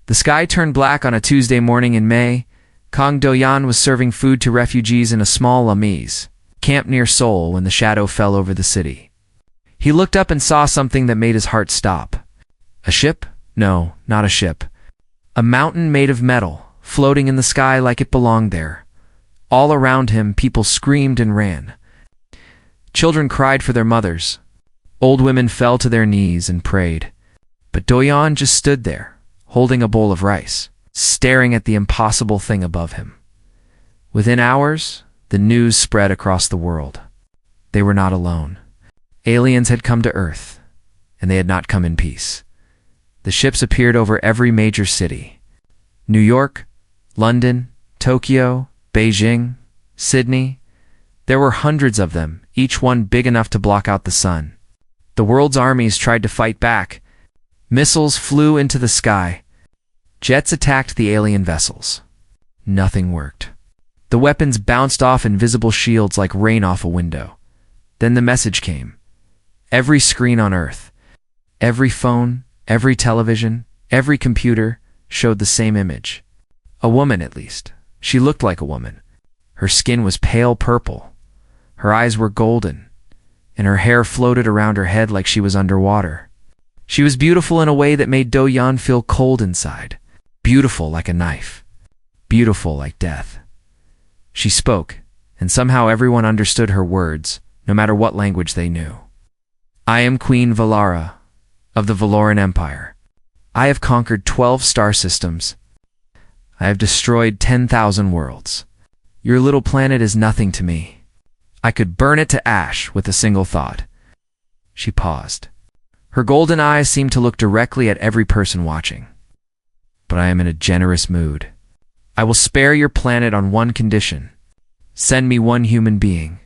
The sky turned black on a Tuesday morning in May. Kang Do-yan was serving food to refugees in a small lamise camp near Seoul when the shadow fell over the city. He looked up and saw something that made his heart stop. A ship? No, not a ship. A mountain made of metal, floating in the sky like it belonged there. All around him, people screamed and ran. Children cried for their mothers. Old women fell to their knees and prayed. But Do-yan just stood there, holding a bowl of rice, staring at the impossible thing above him. Within hours, the news spread across the world. They were not alone. Aliens had come to Earth, and they had not come in peace. The ships appeared over every major city. New York, London, Tokyo, Beijing, Sydney. There were hundreds of them, each one big enough to block out the sun. The world's armies tried to fight back. Missiles flew into the sky. Jets attacked the alien vessels. Nothing worked. The weapons bounced off invisible shields like rain off a window. Then the message came. Every screen on Earth, every phone, every television, every computer showed the same image. A woman, at least. She looked like a woman. Her skin was pale purple. Her eyes were golden, and her hair floated around her head like she was underwater. She was beautiful in a way that made Do-yan feel cold inside. Beautiful like a knife. Beautiful like death. She spoke, and somehow everyone understood her words, no matter what language they knew. I am Queen Valara, of the Valoran Empire. I have conquered 12 star systems. I have destroyed 10,000 worlds. Your little planet is nothing to me. I could burn it to ash with a single thought. She paused. Her golden eyes seemed to look directly at every person watching. But I am in a generous mood. I will spare your planet on one condition. Send me one human being.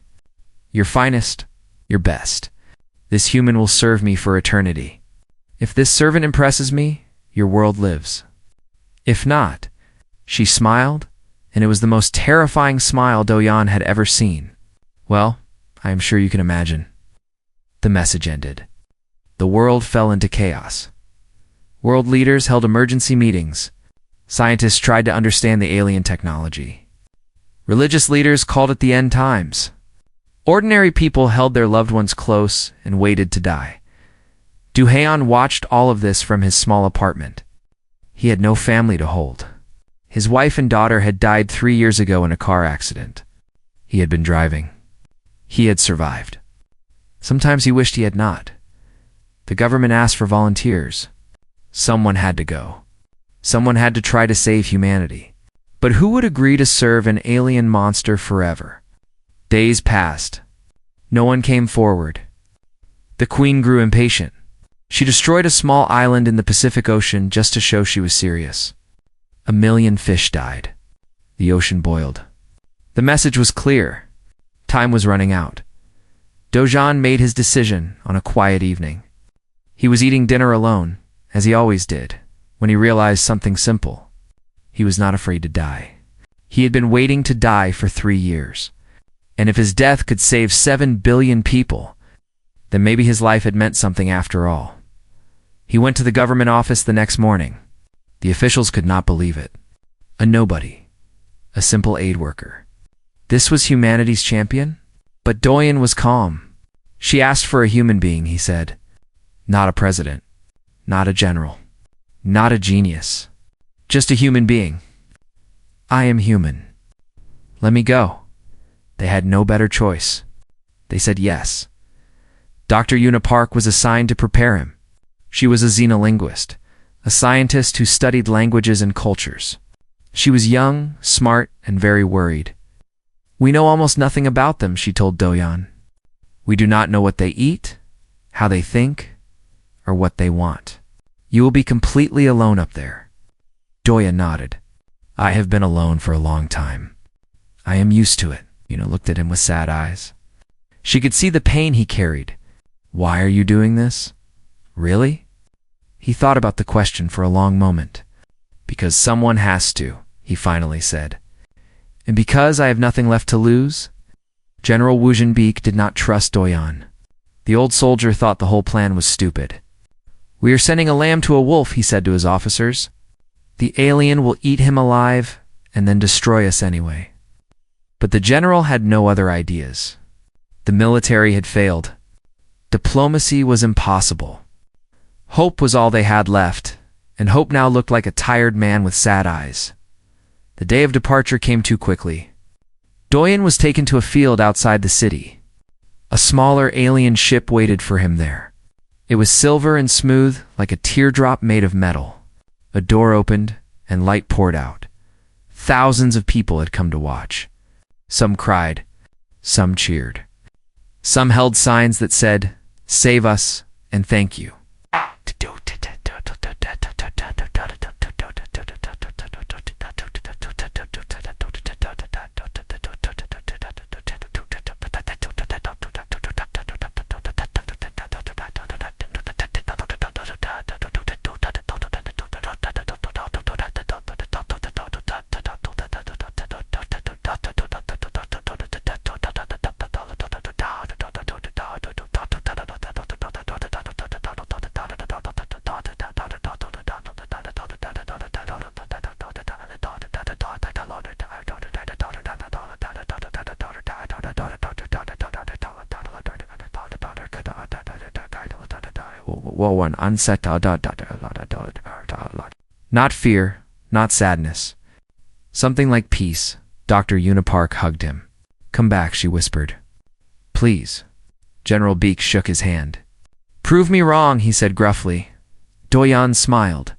Your finest, your best. This human will serve me for eternity. If this servant impresses me, your world lives. If not, she smiled, and it was the most terrifying smile Do-yan had ever seen. Well, I am sure you can imagine. The message ended. The world fell into chaos. World leaders held emergency meetings. Scientists tried to understand the alien technology. Religious leaders called it the end times. Ordinary people held their loved ones close and waited to die. Do-han watched all of this from his small apartment. He had no family to hold. His wife and daughter had died 3 years ago in a car accident. He had been driving. He had survived. Sometimes he wished he had not. The government asked for volunteers. Someone had to go. Someone had to try to save humanity. But who would agree to serve an alien monster forever? Days passed. No one came forward. The queen grew impatient. She destroyed a small island in the Pacific Ocean just to show she was serious. 1 million fish died. The ocean boiled. The message was clear. Time was running out. Do-yan made his decision on a quiet evening. He was eating dinner alone, as he always did, when he realized something simple. He was not afraid to die. He had been waiting to die for 3 years. And if his death could save 7 billion people, then maybe his life had meant something after all. He went to the government office the next morning. The officials could not believe it. A nobody. A simple aid worker. This was humanity's champion? But Do-yan was calm. She asked for a human being, he said. Not a president. Not a general. Not a genius. Just a human being. I am human. Let me go. They had no better choice. They said yes. Dr. Una Park was assigned to prepare him. She was a xenolinguist, a scientist who studied languages and cultures. She was young, smart, and very worried. We know almost nothing about them, she told Do-yan. We do not know what they eat, how they think, or what they want. You will be completely alone up there. Do-yan nodded. I have been alone for a long time. I am used to it. Una looked at him with sad eyes. She could see the pain he carried. Why are you doing this? Really? He thought about the question for a long moment. Because someone has to, he finally said. And because I have nothing left to lose? General Wu Jinbeek did not trust Do-yan. The old soldier thought the whole plan was stupid. We are sending a lamb to a wolf, he said to his officers. The alien will eat him alive and then destroy us anyway. But the general had no other ideas. The military had failed. Diplomacy was impossible. Hope was all they had left, and hope now looked like a tired man with sad eyes. The day of departure came too quickly. Doyen was taken to a field outside the city. A smaller alien ship waited for him there. It was silver and smooth, like a teardrop made of metal. A door opened, and light poured out. Thousands of people had come to watch. Some cried. Some cheered. Some held signs that said, "Save us and thank you." Not fear, not sadness. Something like peace. Dr. Unipark hugged him. "Come back," she whispered. "Please." General Beak shook his hand. "Prove me wrong," he said gruffly. Doyen smiled.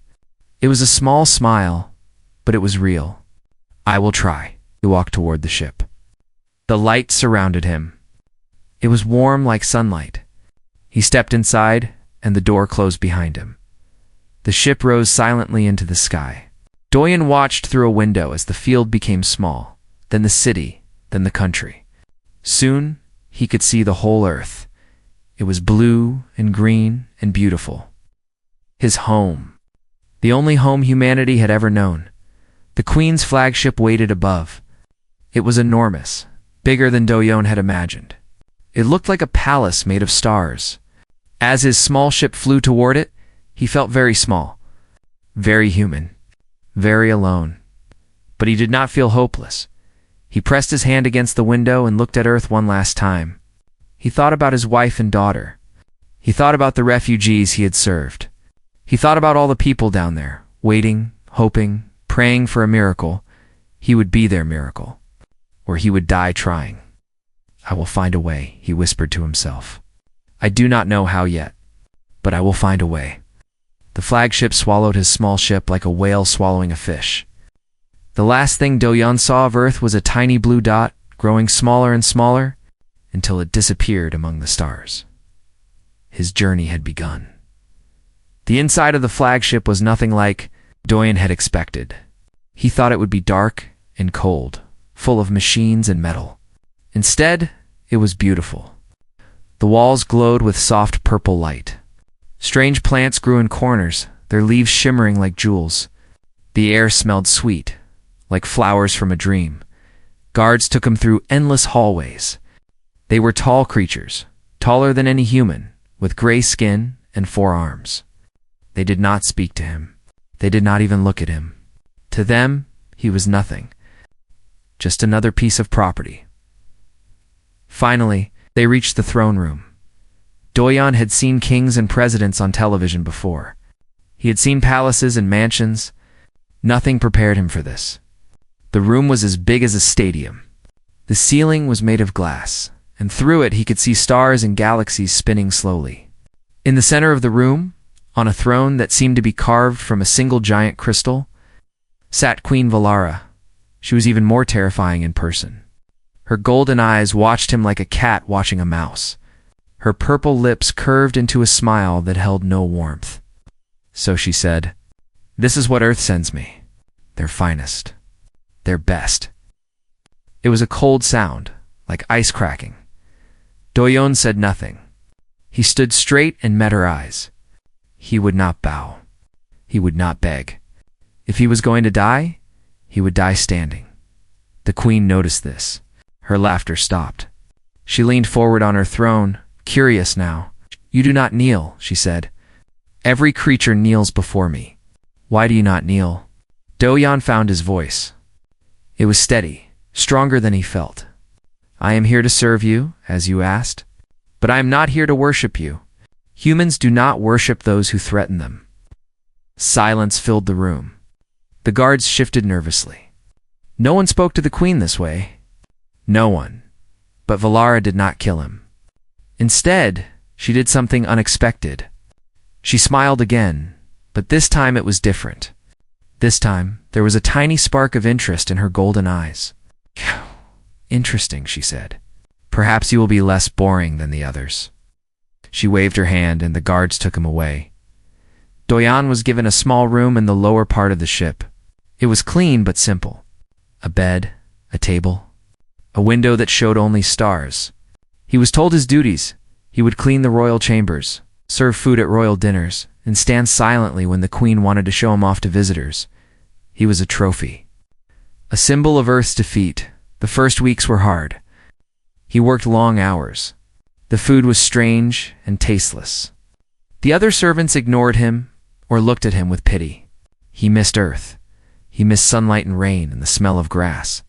It was a small smile, but it was real. "I will try." He walked toward the ship. The light surrounded him. It was warm like sunlight. He stepped inside, and the door closed behind him. The ship rose silently into the sky. Doyen watched through a window as the field became small, then the city, then the country. Soon, he could see the whole earth. It was blue and green and beautiful. His home. The only home humanity had ever known. The Queen's flagship waited above. It was enormous, bigger than Doyen had imagined. It looked like a palace made of stars. As his small ship flew toward it, he felt very small, very human, very alone. But he did not feel hopeless. He pressed his hand against the window and looked at Earth one last time. He thought about his wife and daughter. He thought about the refugees he had served. He thought about all the people down there, waiting, hoping, praying for a miracle. He would be their miracle, or he would die trying. "I will find a way," he whispered to himself. "I do not know how yet, but I will find a way." The flagship swallowed his small ship like a whale swallowing a fish. The last thing Doyen saw of Earth was a tiny blue dot, growing smaller and smaller, until it disappeared among the stars. His journey had begun. The inside of the flagship was nothing like Doyen had expected. He thought it would be dark and cold, full of machines and metal. Instead, it was beautiful. The walls glowed with soft purple light. Strange plants grew in corners, their leaves shimmering like jewels. The air smelled sweet, like flowers from a dream. Guards took him through endless hallways. They were tall creatures, taller than any human, with gray skin and 4 arms. They did not speak to him. They did not even look at him. To them, he was nothing, just another piece of property. Finally, they reached the throne room. Doyen had seen kings and presidents on television before. He had seen palaces and mansions. Nothing prepared him for this. The room was as big as a stadium. The ceiling was made of glass, and through it he could see stars and galaxies spinning slowly. In the center of the room, on a throne that seemed to be carved from a single giant crystal, sat Queen Valara. She was even more terrifying in person. Her golden eyes watched him like a cat watching a mouse. Her purple lips curved into a smile that held no warmth. So she said, "This is what Earth sends me. Their finest. Their best." It was a cold sound, like ice cracking. Doyen said nothing. He stood straight and met her eyes. He would not bow. He would not beg. If he was going to die, he would die standing. The Queen noticed this. Her laughter stopped. She leaned forward on her throne, curious now. "You do not kneel," she said. "Every creature kneels before me. Why do you not kneel?" Do-yan found his voice. It was steady, stronger than he felt. I am here to serve you, as you asked, but I am not here to worship you. Humans do not worship those who threaten them. Silence filled the room. The guards shifted nervously. No one spoke to the queen this way. No one. But Valara did not kill him. Instead, she did something unexpected. She smiled again, but this time it was different. This time, there was a tiny spark of interest in her golden eyes. Interesting, she said. Perhaps you will be less boring than the others. She waved her hand and the guards took him away. Do-yan was given a small room in the lower part of the ship. It was clean but simple. A bed, a table, a window that showed only stars. He was told his duties. He would clean the royal chambers, serve food at royal dinners, and stand silently when the queen wanted to show him off to visitors. He was a trophy. A symbol of Earth's defeat. The first weeks were hard. He worked long hours. The food was strange and tasteless. The other servants ignored him or looked at him with pity. He missed Earth. He missed sunlight and rain and the smell of grass.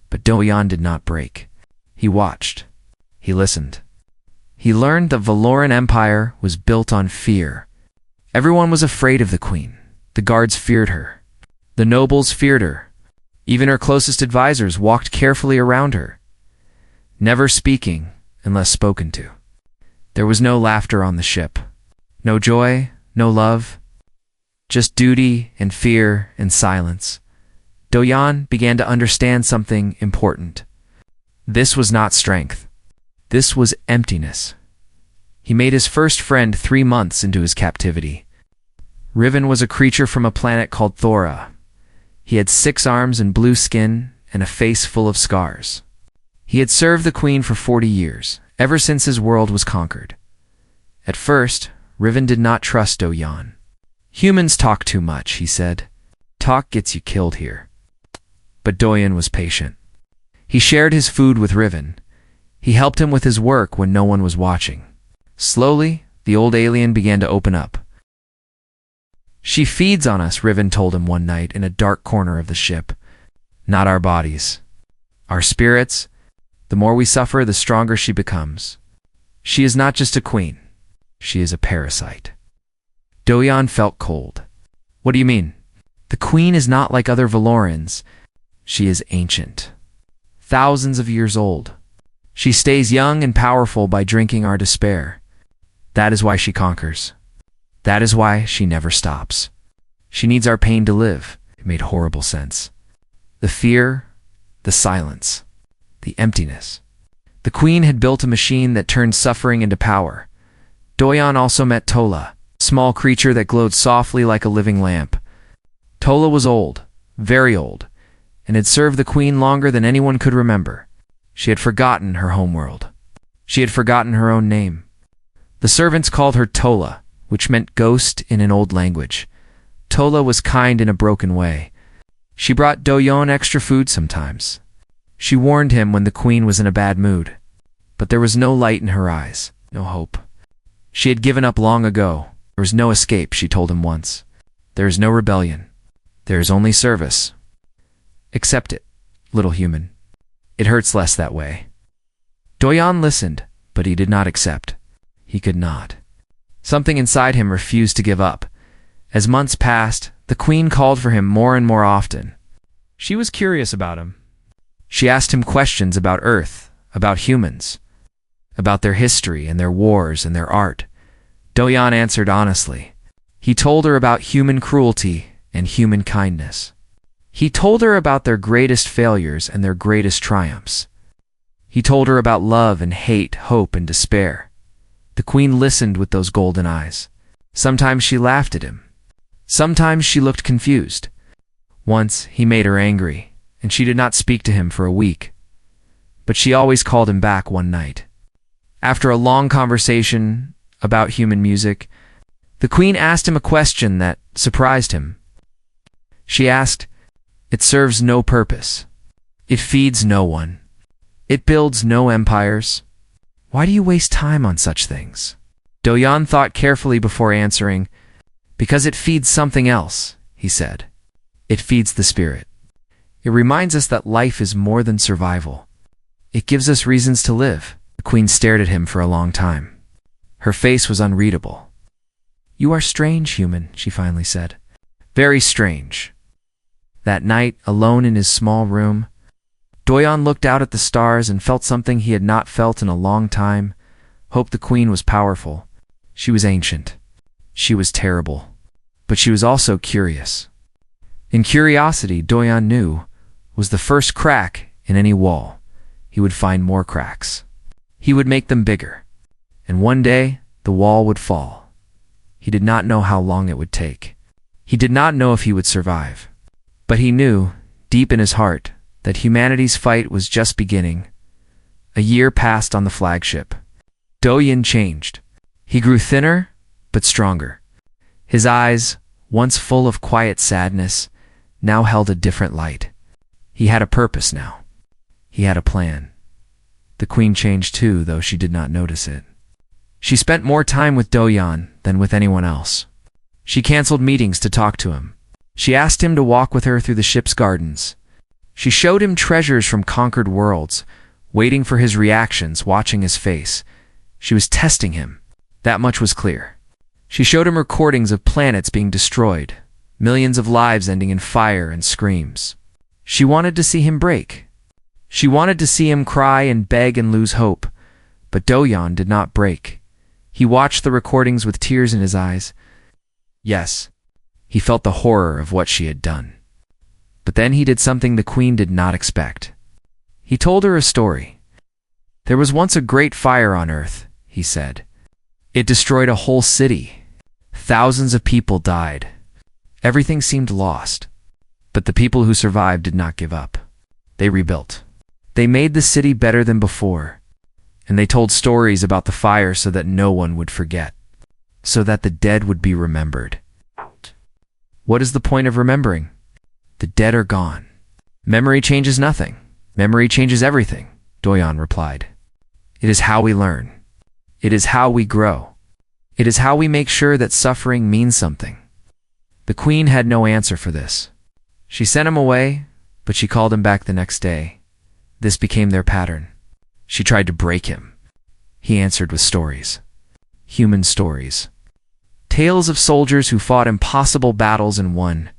But Do-yan did not break. He watched. He listened. He learned the Valoran Empire was built on fear. Everyone was afraid of the queen. The guards feared her. The nobles feared her. Even her closest advisors walked carefully around her, never speaking unless spoken to. There was no laughter on the ship. No joy, no love. Just duty and fear and silence. Do-yan began to understand something important. This was not strength. This was emptiness. He made his first friend 3 months into his captivity. Riven was a creature from a planet called Thora. He had 6 arms and blue skin and a face full of scars. He had served the queen for 40 years, ever since his world was conquered. At first, Riven did not trust Do-yan. Humans talk too much, he said. Talk gets you killed here. But Do-yan was patient. He shared his food with Riven. He helped him with his work when no one was watching. Slowly, the old alien began to open up. She feeds on us, Riven told him one night in a dark corner of the ship. Not our bodies. Our spirits. The more we suffer, the stronger she becomes. She is not just a queen. She is a parasite. Do-yan felt cold. What do you mean? The queen is not like other Valorans. She is ancient. Thousands of years old. She stays young and powerful by drinking our despair. That is why she conquers. That is why she never stops. She needs our pain to live. It made horrible sense. The fear, the silence, the emptiness. The queen had built a machine that turned suffering into power. Do-yan also met Tola, a small creature that glowed softly like a living lamp. Tola was old, very old, and had served the queen longer than anyone could remember. She had forgotten her homeworld. She had forgotten her own name. The servants called her Tola, which meant ghost in an old language. Tola was kind in a broken way. She brought Do-yan extra food sometimes. She warned him when the queen was in a bad mood. But there was no light in her eyes, no hope. She had given up long ago. There was no escape, she told him once. There is no rebellion. There is only service. Accept it, little human. It hurts less that way. Do-yan listened, but he did not accept. He could not. Something inside him refused to give up. As months passed, the queen called for him more and more often. She was curious about him. She asked him questions about Earth, about humans, about their history and their wars and their art. Do-yan answered honestly. He told her about human cruelty and human kindness. He told her about their greatest failures and their greatest triumphs. He told her about love and hate, hope and despair. The queen listened with those golden eyes. Sometimes she laughed at him. Sometimes she looked confused. Once he made her angry, and she did not speak to him for a week. But she always called him back one night. After a long conversation about human music, the queen asked him a question that surprised him. She asked, "It serves no purpose. It feeds no one. It builds no empires. Why do you waste time on such things?" Do-yan thought carefully before answering. "Because it feeds something else," he said. It feeds the spirit. It reminds us that life is more than survival. It gives us reasons to live. The queen stared at him for a long time. Her face was unreadable. "You are strange, human," she finally said. "Very strange." That night, alone in his small room, Doyon looked out at the stars and felt something he had not felt in a long time. Hope. The queen was powerful. She was ancient. She was terrible. But she was also curious. In curiosity, Doyon knew, was the first crack in any wall. He would find more cracks. He would make them bigger. And one day, the wall would fall. He did not know how long it would take. He did not know if he would survive. But he knew, deep in his heart, that humanity's fight was just beginning. A year passed on the flagship. Doyon changed. He grew thinner, but stronger. His eyes, once full of quiet sadness, now held a different light. He had a purpose now. He had a plan. The queen changed too, though she did not notice it. She spent more time with Doyon than with anyone else. She canceled meetings to talk to him. She asked him to walk with her through the ship's gardens. She showed him treasures from conquered worlds, waiting for his reactions, watching his face. She was testing him. That much was clear. She showed him recordings of planets being destroyed, millions of lives ending in fire and screams. She wanted to see him break. She wanted to see him cry and beg and lose hope. But Doyon did not break. He watched the recordings with tears in his eyes. Yes, he felt the horror of what she had done. But then he did something the queen did not expect. He told her a story. "There was once a great fire on Earth," he said. "It destroyed a whole city. Thousands of people died. Everything seemed lost. But the people who survived did not give up. They rebuilt. They made the city better than before. And they told stories about the fire so that no one would forget. So that the dead would be remembered." What is the point of remembering? The dead are gone. Memory changes nothing. Memory changes everything, Doyon replied. It is how we learn. It is how we grow. It is how we make sure that suffering means something. The queen had no answer for this. She sent him away, but she called him back the next day. This became their pattern. She tried to break him. He answered with stories. Human stories. Tales of soldiers who fought impossible battles and won.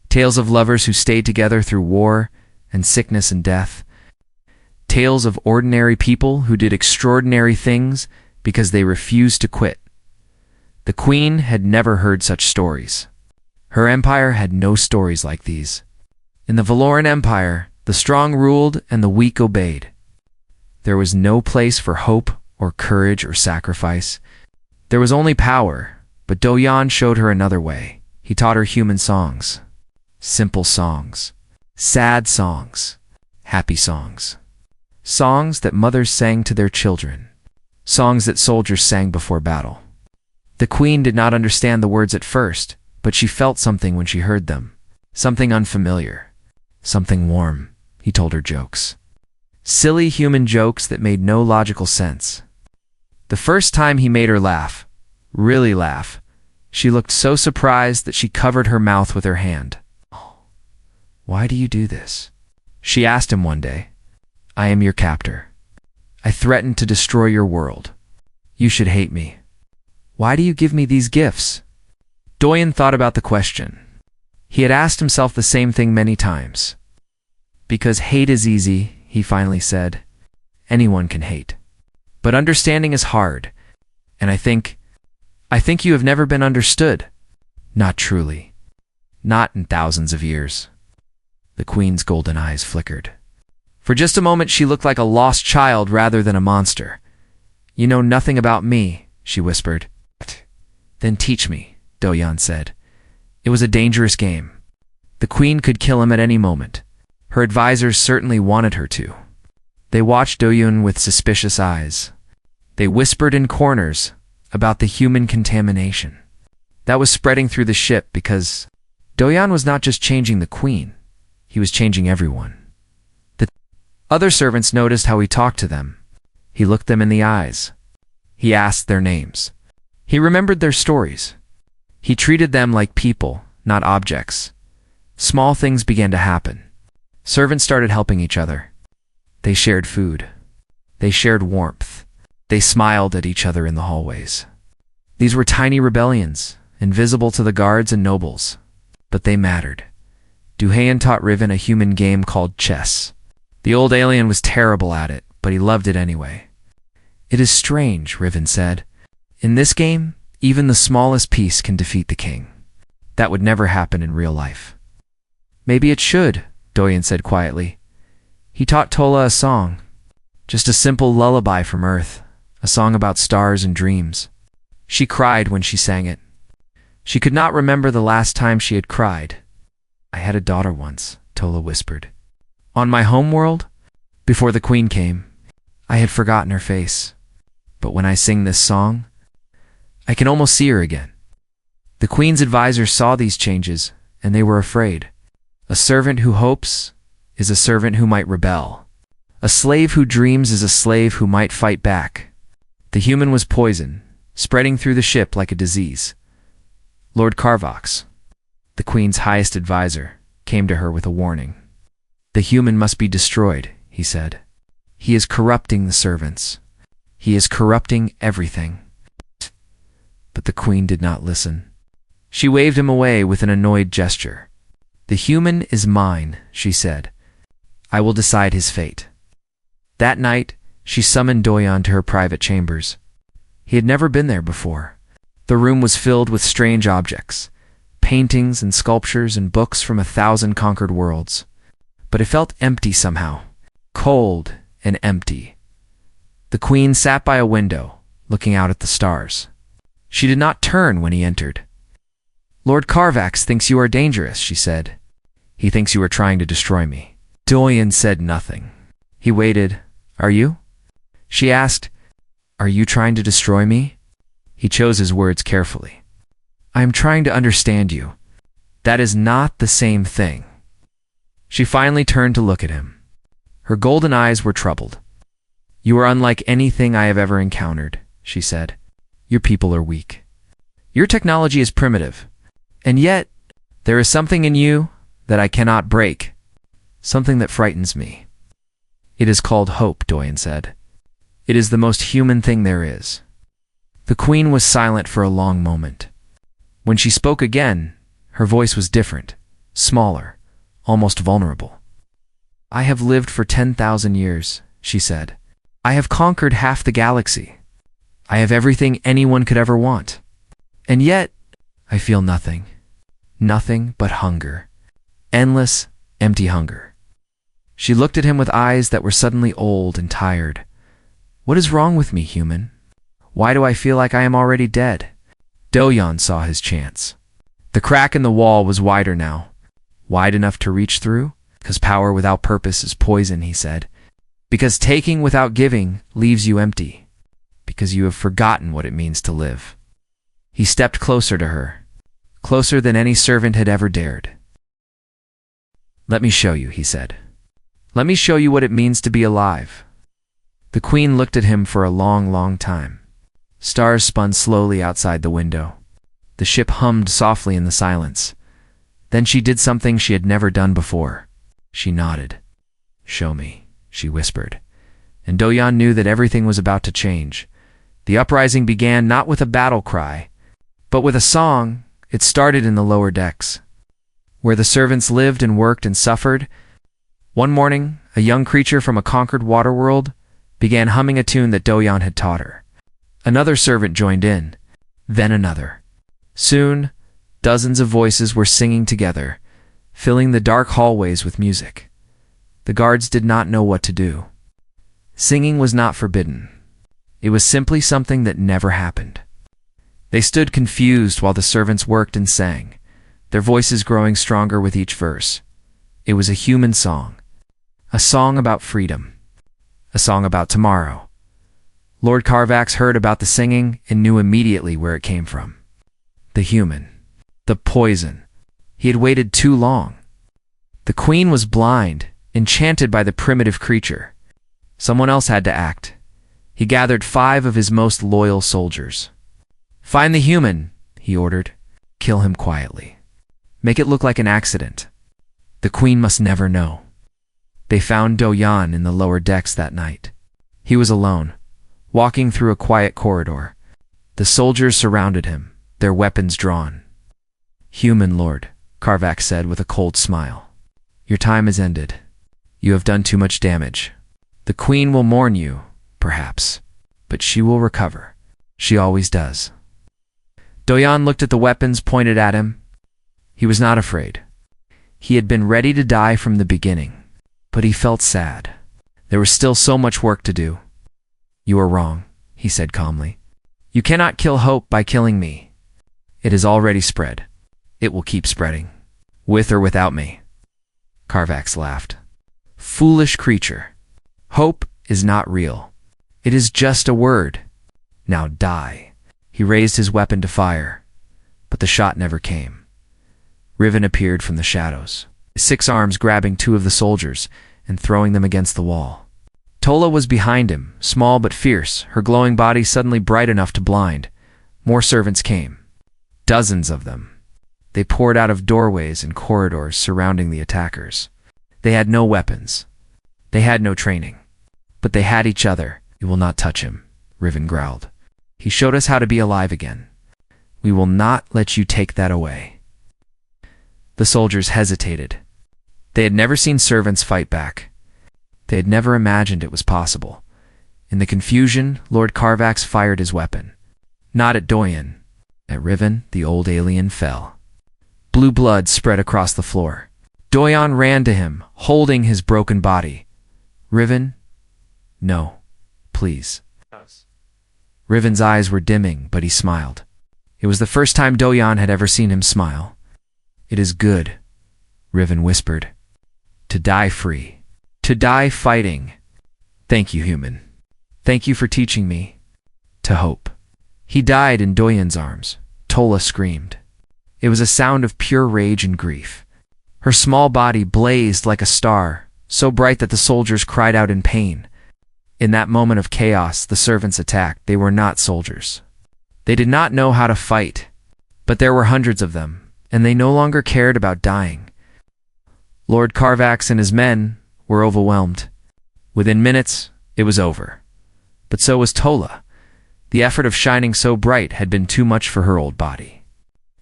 Tales of lovers who stayed together through war and sickness and death. Tales of ordinary people who did extraordinary things because they refused to quit. The queen had never heard such stories. Her empire had no stories like these. In the Valoran Empire, the strong ruled and the weak obeyed. There was no place for hope or courage or sacrifice. There was only power, but Doyon showed her another way. He taught her human songs. Simple songs. Sad songs. Happy songs. Songs that mothers sang to their children. Songs that soldiers sang before battle. The queen did not understand the words at first, but she felt something when she heard them. Something unfamiliar. Something warm. He told her jokes. Silly human jokes that made no logical sense. The first time he made her laugh, really laugh, she looked so surprised that she covered her mouth with her hand. "Why do you do this?" she asked him one day. "I am your captor. I threatened to destroy your world. You should hate me. Why do you give me these gifts?" Doyon thought about the question. He had asked himself the same thing many times. "Because hate is easy," he finally said. "Anyone can hate. But understanding is hard, and I think you have never been understood. Not truly. Not in thousands of years." The queen's golden eyes flickered. For just a moment she looked like a lost child rather than a monster. "You know nothing about me," she whispered. "Then teach me," Doyon said. It was a dangerous game. The queen could kill him at any moment. Her advisors certainly wanted her to. They watched Doyon with suspicious eyes. They whispered in corners about the human contamination that was spreading through the ship because Doyon was not just changing the queen, he was changing everyone. The other servants noticed how he talked to them. He looked them in the eyes. He asked their names. He remembered their stories. He treated them like people, not objects. Small things began to happen. Servants started helping each other. They shared food. They shared warmth. They smiled at each other in the hallways. These were tiny rebellions, invisible to the guards and nobles, but they mattered. Duhayan taught Riven a human game called chess. The old alien was terrible at it, but he loved it anyway. "It is strange," Riven said. "In this game, even the smallest piece can defeat the king. That would never happen in real life." "Maybe it should," Doyen said quietly. He taught Tola a song. Just a simple lullaby from Earth, a song about stars and dreams. She cried when she sang it. She could not remember the last time she had cried. "I had a daughter once," Tola whispered. "On my home world, before the queen came, I had forgotten her face. But when I sing this song, I can almost see her again." The queen's advisors saw these changes, and they were afraid. A servant who hopes is a servant who might rebel. A slave who dreams is a slave who might fight back. The human was poison, spreading through the ship like a disease. Lord Carvox, the queen's highest advisor, came to her with a warning. "The human must be destroyed," he said. "He is corrupting the servants. He is corrupting everything." But the queen did not listen. She waved him away with an annoyed gesture. "The human is mine," she said. "I will decide his fate." That night, she summoned Doyan to her private chambers. He had never been there before. The room was filled with strange objects, paintings and sculptures and books from 1,000 conquered worlds. But it felt empty somehow, cold and empty. The queen sat by a window, looking out at the stars. She did not turn when he entered. "Lord Carvax thinks you are dangerous," she said. "He thinks you are trying to destroy me." Doyen said nothing. He waited. "Are you?" She asked. "Are you trying to destroy me?" He chose his words carefully. "I am trying to understand you. That is not the same thing." She finally turned to look at him. Her golden eyes were troubled. "You are unlike anything I have ever encountered," she said. "Your people are weak. Your technology is primitive. And yet, there is something in you that I cannot break, something that frightens me." "It is called hope," Doyen said. "It is the most human thing there is." The queen was silent for a long moment. When she spoke again, her voice was different, smaller, almost vulnerable. "I have lived for 10,000 years," she said. "I have conquered half the galaxy. I have everything anyone could ever want. And yet, I feel nothing. Nothing but hunger. Endless, empty hunger." She looked at him with eyes that were suddenly old and tired. "What is wrong with me, human? Why do I feel like I am already dead?" Doyan saw his chance. The crack in the wall was wider now. Wide enough to reach through? "Because power without purpose is poison," he said. "Because taking without giving leaves you empty. Because you have forgotten what it means to live." He stepped closer to her, closer than any servant had ever dared. "Let me show you," he said. "Let me show you what it means to be alive." The queen looked at him for a long, long time. Stars spun slowly outside the window. The ship hummed softly in the silence. Then she did something she had never done before. She nodded. "Show me," she whispered. And Doyan knew that everything was about to change. The uprising began not with a battle cry, but with a song. It started in the lower decks, where the servants lived and worked and suffered. One morning, a young creature from a conquered water world began humming a tune that Doyan had taught her. Another servant joined in, then another. Soon, dozens of voices were singing together, filling the dark hallways with music. The guards did not know what to do. Singing was not forbidden. It was simply something that never happened. They stood confused while the servants worked and sang, their voices growing stronger with each verse. It was a human song, a song about freedom, a song about tomorrow. Lord Carvax heard about the singing and knew immediately where it came from. The human. The poison. He had waited too long. The queen was blind, enchanted by the primitive creature. Someone else had to act. He gathered 5 of his most loyal soldiers. "Find the human," he ordered. "Kill him quietly. Make it look like an accident. The queen must never know. They found Do-yan in the lower decks that night. He was alone, walking through a quiet corridor. The soldiers surrounded him, their weapons drawn. "Human lord," Karvak said with a cold smile. "Your time is ended. You have done too much damage. The queen will mourn you, perhaps, but she will recover. She always does." Do-yan looked at the weapons pointed at him. He was not afraid. He had been ready to die from the beginning, but he felt sad. There was still so much work to do. "You are wrong," he said calmly. "You cannot kill hope by killing me. It has already spread. It will keep spreading, with or without me." Karvax laughed. "Foolish creature. Hope is not real. It is just a word. Now die." He raised his weapon to fire, but the shot never came. Riven appeared from the shadows, 6 arms grabbing 2 of the soldiers and throwing them against the wall. Tola was behind him, small but fierce, her glowing body suddenly bright enough to blind. More servants came. Dozens of them. They poured out of doorways and corridors surrounding the attackers. They had no weapons. They had no training. But they had each other. "You will not touch him," Riven growled. "He showed us how to be alive again. We will not let you take that away." The soldiers hesitated. They had never seen servants fight back. They had never imagined it was possible. In the confusion, Lord Karvax fired his weapon. Not at Do-yan. At Riven, the old alien fell. Blue blood spread across the floor. Do-yan ran to him, holding his broken body. "Riven? No, please." Riven's eyes were dimming, but he smiled. It was the first time Do-yan had ever seen him smile. "It is good," Riven whispered. "To die free. To die fighting. Thank you, human. Thank you for teaching me to hope." He died in Do-yan's arms. Tola screamed. It was a sound of pure rage and grief. Her small body blazed like a star, so bright that the soldiers cried out in pain. In that moment of chaos, the servants attacked. They were not soldiers. They did not know how to fight, but there were hundreds of them, and they no longer cared about dying. Lord Karvax and his men were overwhelmed. Within minutes, it was over. But so was Tola. The effort of shining so bright had been too much for her old body.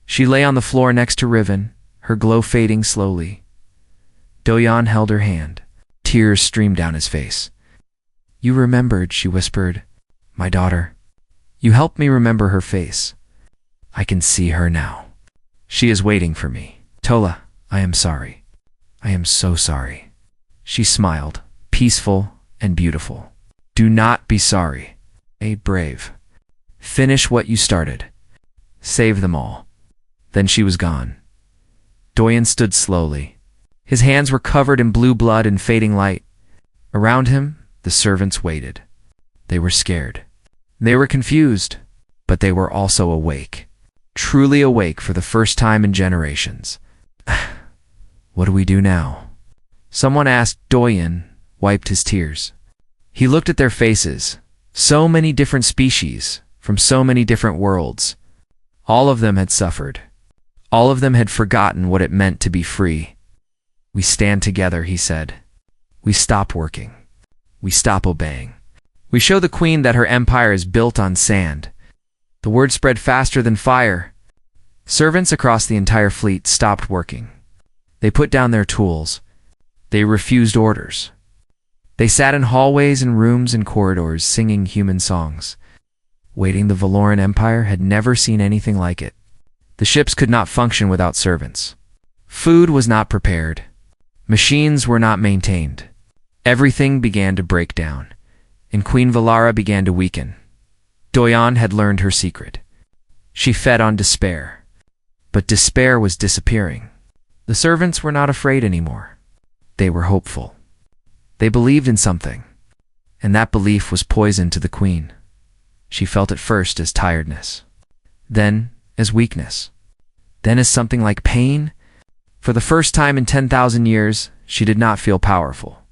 She lay on the floor next to Riven, her glow fading slowly. Do-yan held her hand. Tears streamed down his face. "You remembered," she whispered. "My daughter. You helped me remember her face. I can see her now. She is waiting for me. Tola, I am sorry. I am so sorry." She smiled, peaceful and beautiful. "Do not be sorry. Be brave. Finish what you started. Save them all." Then she was gone. Do-yan stood slowly. His hands were covered in blue blood and fading light. Around him, the servants waited. They were scared. They were confused, but they were also awake. Truly awake for the first time in generations. "What do we do now?" Someone asked. Do-yan wiped his tears. He looked at their faces. So many different species, from so many different worlds. All of them had suffered. All of them had forgotten what it meant to be free. "We stand together," he said. "We stop working. We stop obeying. We show the queen that her empire is built on sand." The word spread faster than fire. Servants across the entire fleet stopped working. They put down their tools. They refused orders. They sat in hallways and rooms and corridors singing human songs. Waiting, the Valoran Empire had never seen anything like it. The ships could not function without servants. Food was not prepared. Machines were not maintained. Everything began to break down, and Queen Valara began to weaken. Do-yan had learned her secret. She fed on despair. But despair was disappearing. The servants were not afraid anymore. They were hopeful. They believed in something, and that belief was poison to the queen. She felt it first as tiredness, then as weakness, then as something like pain. For the first time in 10,000 years, she did not feel powerful.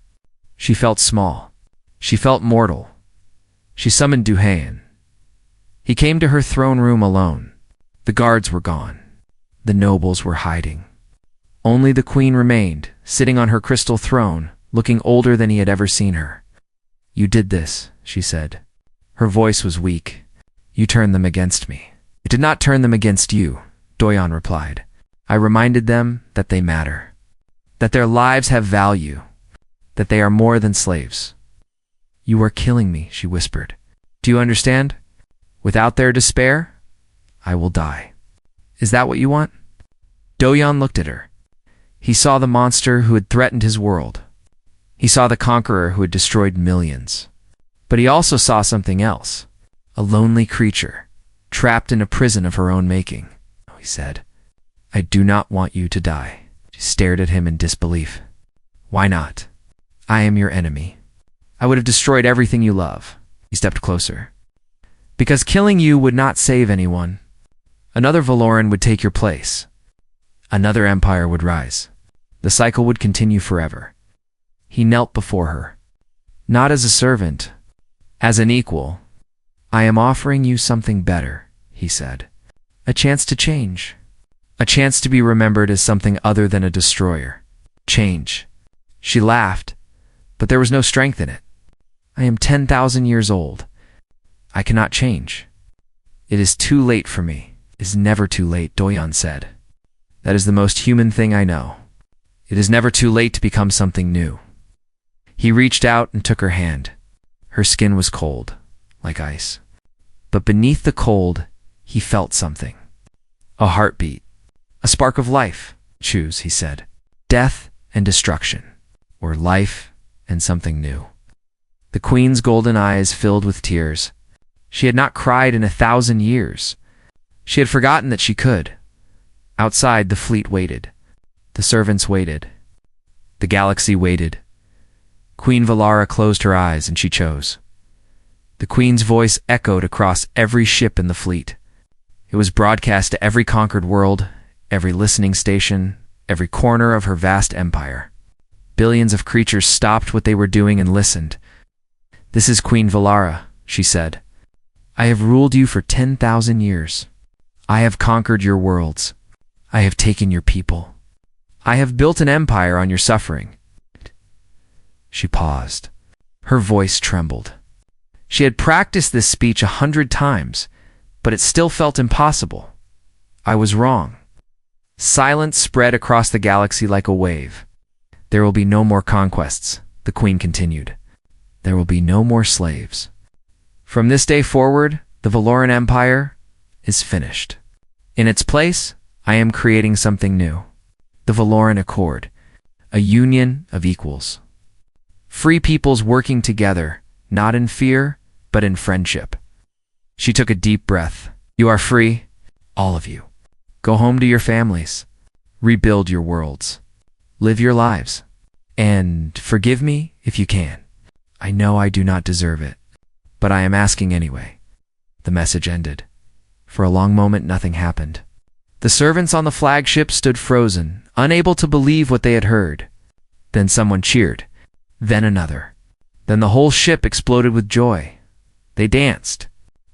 She felt small. She felt mortal. She summoned Du-yan. He came to her throne room alone. The guards were gone. The nobles were hiding. Only the queen remained, sitting on her crystal throne, looking older than he had ever seen her. "You did this," she said. Her voice was weak. "You turned them against me." "I did not turn them against you," Doyon replied. "I reminded them that they matter, that their lives have value, that they are more than slaves." "You are killing me," she whispered. "Do you understand? Without their despair, I will die. Is that what you want?" Doyon looked at her. He saw the monster who had threatened his world. He saw the conqueror who had destroyed millions. But he also saw something else, a lonely creature, trapped in a prison of her own making. He said, "I do not want you to die." She stared at him in disbelief. "Why not? I am your enemy. I would have destroyed everything you love." He stepped closer. "Because killing you would not save anyone. Another Valoran would take your place. Another empire would rise. The cycle would continue forever." He knelt before her. "Not as a servant, as an equal. I am offering you something better," he said. "A chance to change. A chance to be remembered as something other than a destroyer. Change." She laughed, but there was no strength in it. "I am 10,000 years old. I cannot change. It is too late for me." "It is never too late," Doyon said. "That is the most human thing I know. It is never too late to become something new." He reached out and took her hand. Her skin was cold, like ice. But beneath the cold, he felt something. A heartbeat. A spark of life. "Choose," he said. "Death and destruction, or life and something new." The queen's golden eyes filled with tears. She had not cried in 1,000 years. She had forgotten that she could. Outside, the fleet waited. The servants waited. The galaxy waited. Queen Valara closed her eyes and she chose. The queen's voice echoed across every ship in the fleet. It was broadcast to every conquered world, every listening station, every corner of her vast empire. Billions of creatures stopped what they were doing and listened. "This is Queen Valara," she said. "I have ruled you for 10,000 years. I have conquered your worlds. I have taken your people. I have built an empire on your suffering." She paused. Her voice trembled. She had practiced this speech 100 times, but it still felt impossible. "I was wrong." Silence spread across the galaxy like a wave. "There will be no more conquests," the queen continued. "There will be no more slaves. From this day forward, the Valoran Empire is finished. In its place, I am creating something new. The Valoran Accord, a union of equals. Free peoples working together, not in fear, but in friendship." She took a deep breath. "You are free, all of you. Go home to your families. Rebuild your worlds. Live your lives. And forgive me if you can. I know I do not deserve it, but I am asking anyway." The message ended. For a long moment, nothing happened. The servants on the flagship stood frozen, unable to believe what they had heard. Then someone cheered. Then another. Then the whole ship exploded with joy. They danced.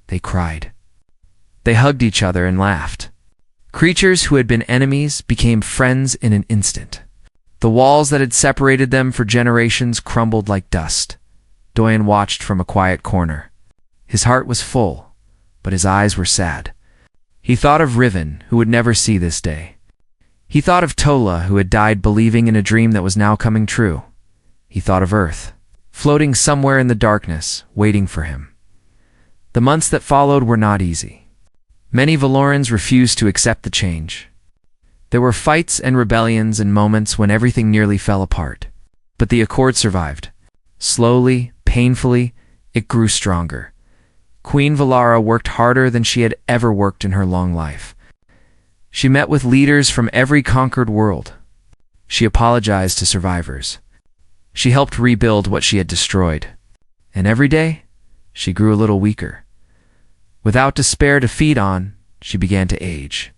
They cried. They hugged each other and laughed. Creatures who had been enemies became friends in an instant. The walls that had separated them for generations crumbled like dust. Doyon watched from a quiet corner. His heart was full, but his eyes were sad. He thought of Riven, who would never see this day. He thought of Tola, who had died believing in a dream that was now coming true. He thought of Earth, floating somewhere in the darkness, waiting for him. The months that followed were not easy. Many Valorans refused to accept the change. There were fights and rebellions and moments when everything nearly fell apart. But the Accord survived. Slowly, painfully, it grew stronger. Queen Valara worked harder than she had ever worked in her long life. She met with leaders from every conquered world. She apologized to survivors. She helped rebuild what she had destroyed. And every day, she grew a little weaker. Without despair to feed on, she began to age.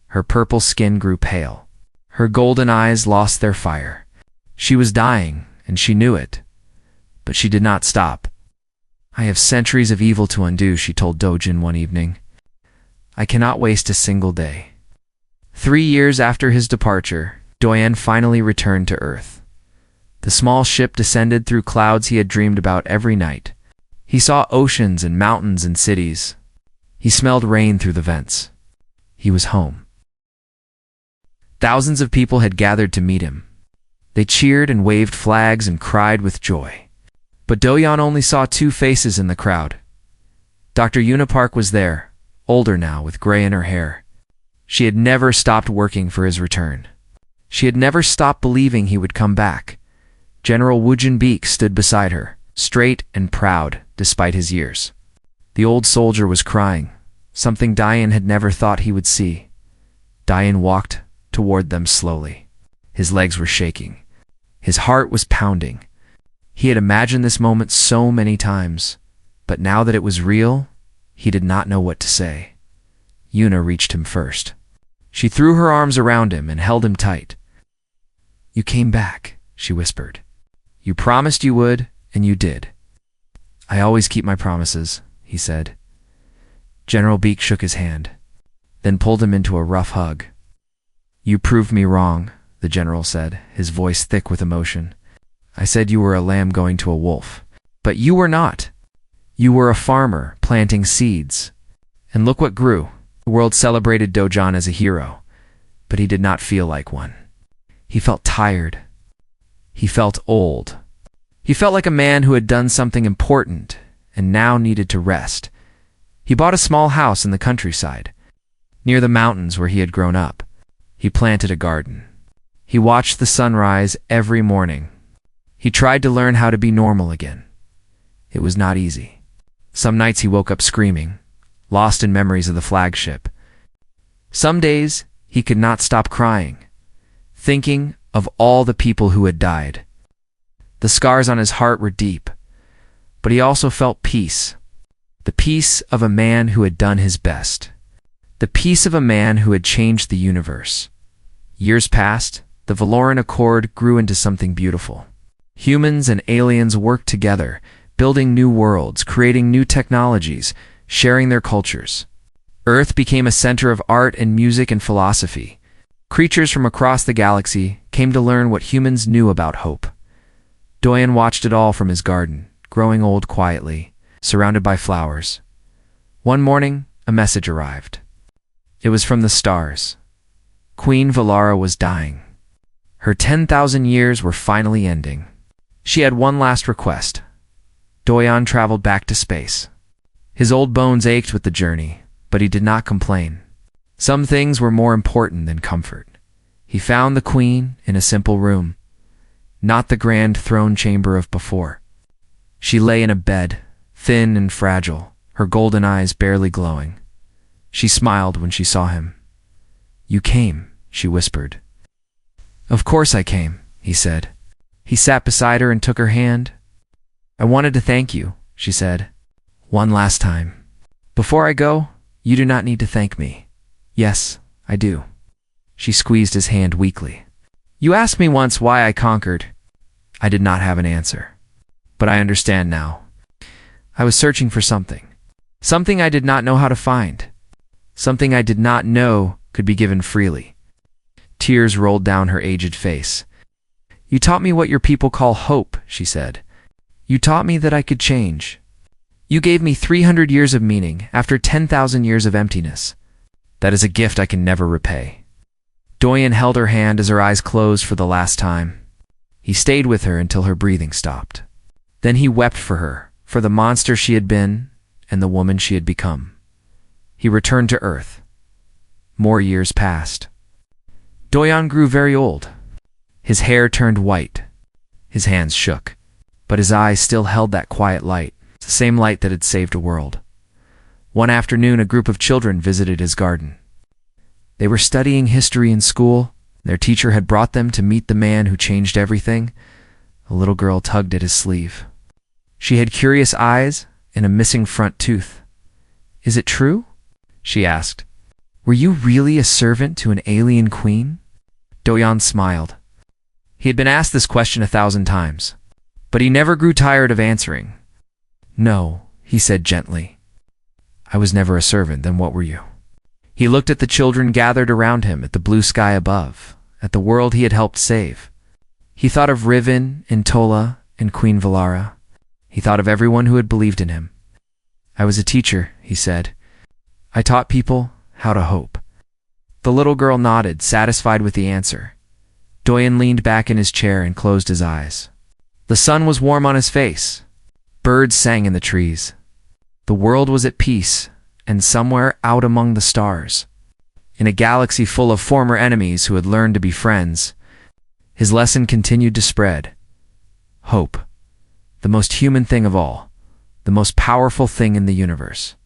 Her purple skin grew pale. Her golden eyes lost their fire. She was dying, and she knew it. But she did not stop. "I have centuries of evil to undo," she told Dojin one evening. "I cannot waste a single day." 3 years after his departure, Doyan finally returned to Earth. The small ship descended through clouds he had dreamed about every night. He saw oceans and mountains and cities. He smelled rain through the vents. He was home. Thousands of people had gathered to meet him. They cheered and waved flags and cried with joy. But Doyan only saw two faces in the crowd. Dr. Unipark was there, older now, with gray in her hair. She had never stopped working for his return. She had never stopped believing he would come back. General Wujin Beek stood beside her, straight and proud despite his years. The old soldier was crying, something Doyan had never thought he would see. Doyan walked toward them slowly. His legs were shaking. His heart was pounding. He had imagined this moment so many times, but now that it was real, he did not know what to say. Yuna reached him first. She threw her arms around him and held him tight. "You came back," she whispered. "You promised you would, and you did." "I always keep my promises," he said. General Beek shook his hand, then pulled him into a rough hug. "You proved me wrong," the general said, his voice thick with emotion. "I said you were a lamb going to a wolf, but you were not. You were a farmer planting seeds. And look what grew." The world celebrated Dojan as a hero, but he did not feel like one. He felt tired. He felt old. He felt like a man who had done something important and now needed to rest. He bought a small house in the countryside, near the mountains where he had grown up. He planted a garden. He watched the sunrise every morning. He tried to learn how to be normal again. It was not easy. Some nights he woke up screaming, lost in memories of the flagship. Some days he could not stop crying, thinking of all the people who had died. The scars on his heart were deep, but he also felt peace. The peace of a man who had done his best. The peace of a man who had changed the universe. Years passed, the Valoran Accord grew into something beautiful. Humans and aliens worked together, building new worlds, creating new technologies, sharing their cultures. Earth became a center of art and music and philosophy. Creatures from across the galaxy came to learn what humans knew about hope. Doyan watched it all from his garden, growing old quietly, surrounded by flowers. One morning, a message arrived. It was from the stars. Queen Valara was dying. Her 10,000 years were finally ending. She had one last request. Doyan traveled back to space. His old bones ached with the journey, but he did not complain. Some things were more important than comfort. He found the queen in a simple room, not the grand throne chamber of before. She lay in a bed, thin and fragile, her golden eyes barely glowing. She smiled when she saw him. "You came," she whispered. "Of course I came," he said. He sat beside her and took her hand. "I wanted to thank you," she said. "One last time. Before I go, you do not need to thank me." "Yes, I do." She squeezed his hand weakly. "You asked me once why I conquered. I did not have an answer. But I understand now. I was searching for something. Something I did not know how to find. Something I did not know could be given freely." Tears rolled down her aged face. "You taught me what your people call hope," she said. "You taught me that I could change. You gave me 300 years of meaning after 10,000 years of emptiness. That is a gift I can never repay." Doyan held her hand as her eyes closed for the last time. He stayed with her until her breathing stopped. Then he wept for her, for the monster she had been and the woman she had become. He returned to Earth. More years passed. Doyan grew very old. His hair turned white. His hands shook, but his eyes still held that quiet light, the same light that had saved a world. One afternoon, a group of children visited his garden. They were studying history in school. Their teacher had brought them to meet the man who changed everything. A little girl tugged at his sleeve. She had curious eyes and a missing front tooth. "Is it true?" she asked. "Were you really a servant to an alien queen?" Doyan smiled. He had been asked this question 1,000 times, but he never grew tired of answering. "No," he said gently. "I was never a servant. Then what were you?" He looked at the children gathered around him, at the blue sky above, at the world he had helped save. He thought of Riven and Tola and Queen Valara. He thought of everyone who had believed in him. "I was a teacher," he said. "I taught people how to hope." The little girl nodded, satisfied with the answer. Doyen leaned back in his chair and closed his eyes. The sun was warm on his face. Birds sang in the trees. The world was at peace, and somewhere out among the stars, in a galaxy full of former enemies who had learned to be friends, his lesson continued to spread. Hope. The most human thing of all. The most powerful thing in the universe.